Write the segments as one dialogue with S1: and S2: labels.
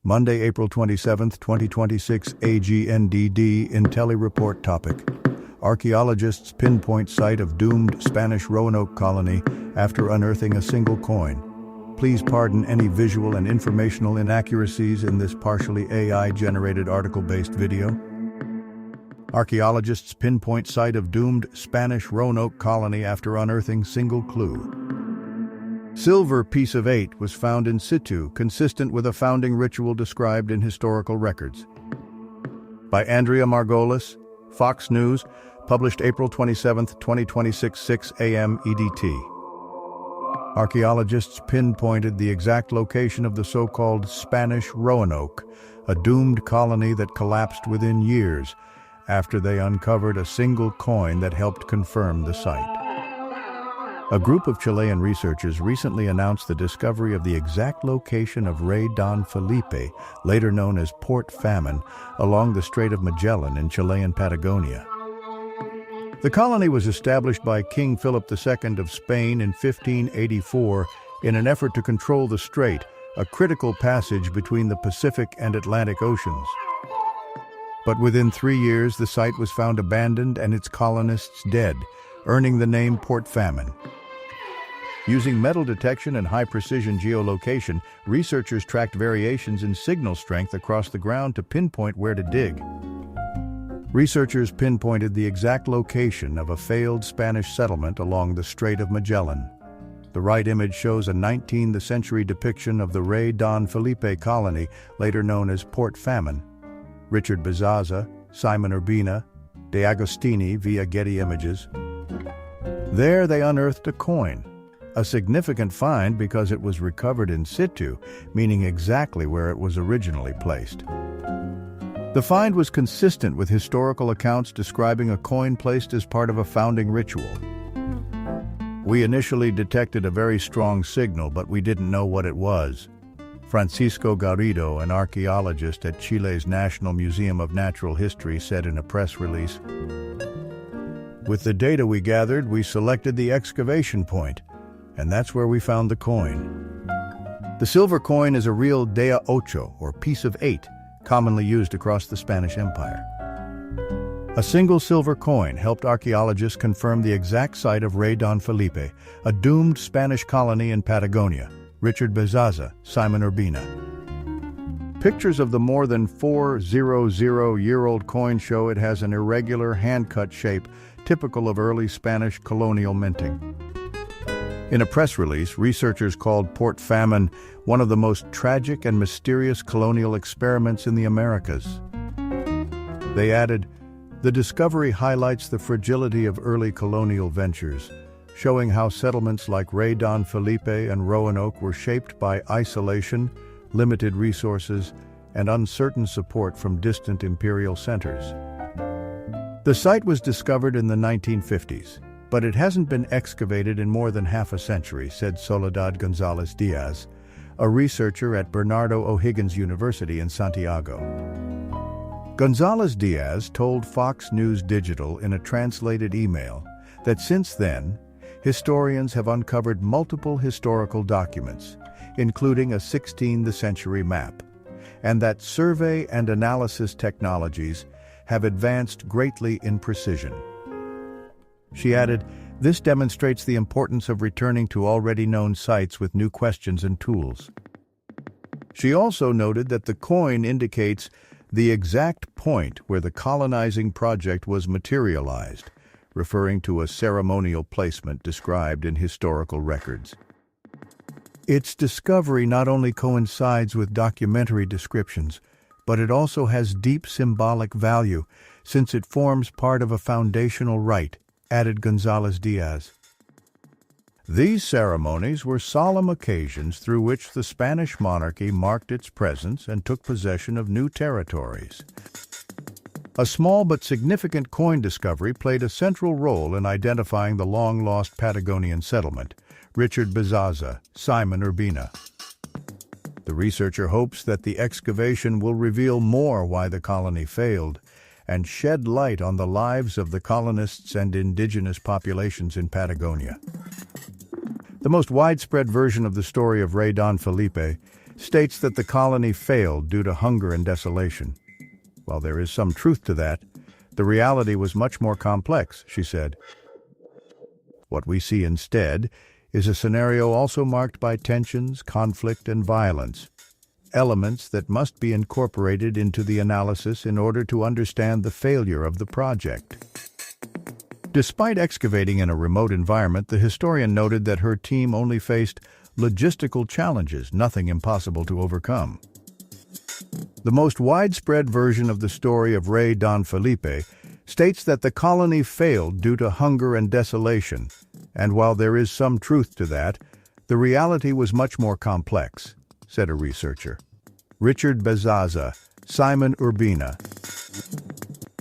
S1: Monday, April 27, 2026, AGNDD IntelliReport topic. Archaeologists pinpoint site of doomed Spanish Roanoke colony after unearthing a single coin. Please pardon any visual and informational inaccuracies in this partially AI-generated article-based video. Archaeologists pinpoint site of doomed Spanish Roanoke colony after unearthing single clue. Silver piece of 8 was found in situ, consistent with a founding ritual described in historical records. By Andrea Margolis, Fox News, published April 27, 2026, 6 a.m. EDT. Archaeologists pinpointed the exact location of the so-called Spanish Roanoke, a doomed colony that collapsed within years after they uncovered a single coin that helped confirm the site. A group of Chilean researchers recently announced the discovery of the exact location of Rey Don Felipe, later known as Port Famine, along the Strait of Magellan in Chilean Patagonia. The colony was established by King Philip II of Spain in 1584 in an effort to control the strait, a critical passage between the Pacific and Atlantic Oceans. But within 3 years, the site was found abandoned and its colonists dead, earning the name Port Famine. Using metal detection and high-precision geolocation, researchers tracked variations in signal strength across the ground to pinpoint where to dig. Researchers pinpointed the exact location of a failed Spanish settlement along the Strait of Magellan. The right image shows a 19th century depiction of the Rey Don Felipe colony, later known as Port Famine. Richard Bezazza, Simon Urbina, De Agostini via Getty Images. There they unearthed a coin, a significant find because it was recovered in situ, meaning exactly where it was originally placed. The find was consistent with historical accounts describing a coin placed as part of a founding ritual. We initially detected a very strong signal, but we didn't know what it was. Francisco Garrido, an archaeologist at Chile's National Museum of Natural History, said in a press release, "With the data we gathered, we selected the excavation point, and that's where we found the coin." The silver coin is a real de a ocho, or piece of 8, commonly used across the Spanish Empire. A single silver coin helped archaeologists confirm the exact site of Rey Don Felipe, a doomed Spanish colony in Patagonia. Richard Bezazza, Simon Urbina. Pictures of the more than 400-year-old coin show it has an irregular, hand-cut shape, typical of early Spanish colonial minting. In a press release, researchers called Port Famine one of the most tragic and mysterious colonial experiments in the Americas. They added, "The discovery highlights the fragility of early colonial ventures, showing how settlements like Rey Don Felipe and Roanoke were shaped by isolation, limited resources, and uncertain support from distant imperial centers." The site was discovered in the 1950s, but it hasn't been excavated in more than half a century, said Soledad González Diaz, a researcher at Bernardo O'Higgins University in Santiago. González Diaz told Fox News Digital in a translated email that since then, historians have uncovered multiple historical documents, including a 16th century map, and that survey and analysis technologies have advanced greatly in precision. She added, "This demonstrates the importance of returning to already known sites with new questions and tools." She also noted that the coin indicates the exact point where the colonizing project was materialized, referring to a ceremonial placement described in historical records. Its discovery not only coincides with documentary descriptions, but it also has deep symbolic value since it forms part of a foundational rite, added González Diaz. These ceremonies were solemn occasions through which the Spanish monarchy marked its presence and took possession of new territories. A small but significant coin discovery played a central role in identifying the long-lost Patagonian settlement. Richard Bezazza, Simon Urbina. The researcher hopes that the excavation will reveal more why the colony failed and shed light on the lives of the colonists and indigenous populations in Patagonia. The most widespread version of the story of Rey Don Felipe states that the colony failed due to hunger and desolation. While there is some truth to that, the reality was much more complex, she said. What we see instead is a scenario also marked by tensions, conflict, and violence, elements that must be incorporated into the analysis in order to understand the failure of the project. Despite excavating in a remote environment, the historian noted that her team only faced logistical challenges, nothing impossible to overcome. The most widespread version of the story of Rey Don Felipe states that the colony failed due to hunger and desolation, and while there is some truth to that, the reality was much more complex, said a researcher. Richard Bezaza, Simon Urbina.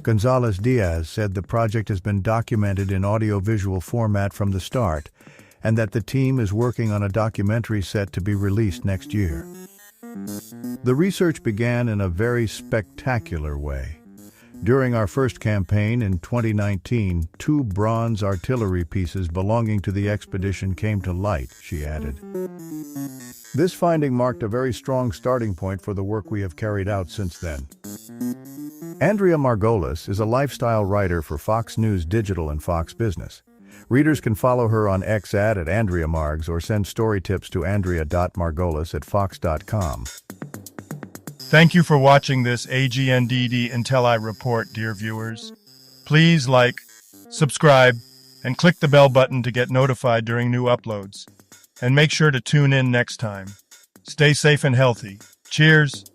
S1: Gonzalez Diaz said the project has been documented in audiovisual format from the start, and that the team is working on a documentary set to be released next year. The research began in a very spectacular way. During our first campaign in 2019, 2 bronze artillery pieces belonging to the expedition came to light, she added. This finding marked a very strong starting point for the work we have carried out since then. Andrea Margolis is a lifestyle writer for Fox News Digital and Fox Business. Readers can follow her on X at @AndreaMargs or send story tips to andrea.margolis@fox.com.
S2: Thank you for watching this AGNDD Until I Report, dear viewers. Please like, subscribe, and click the bell button to get notified during new uploads. And make sure to tune in next time. Stay safe and healthy. Cheers!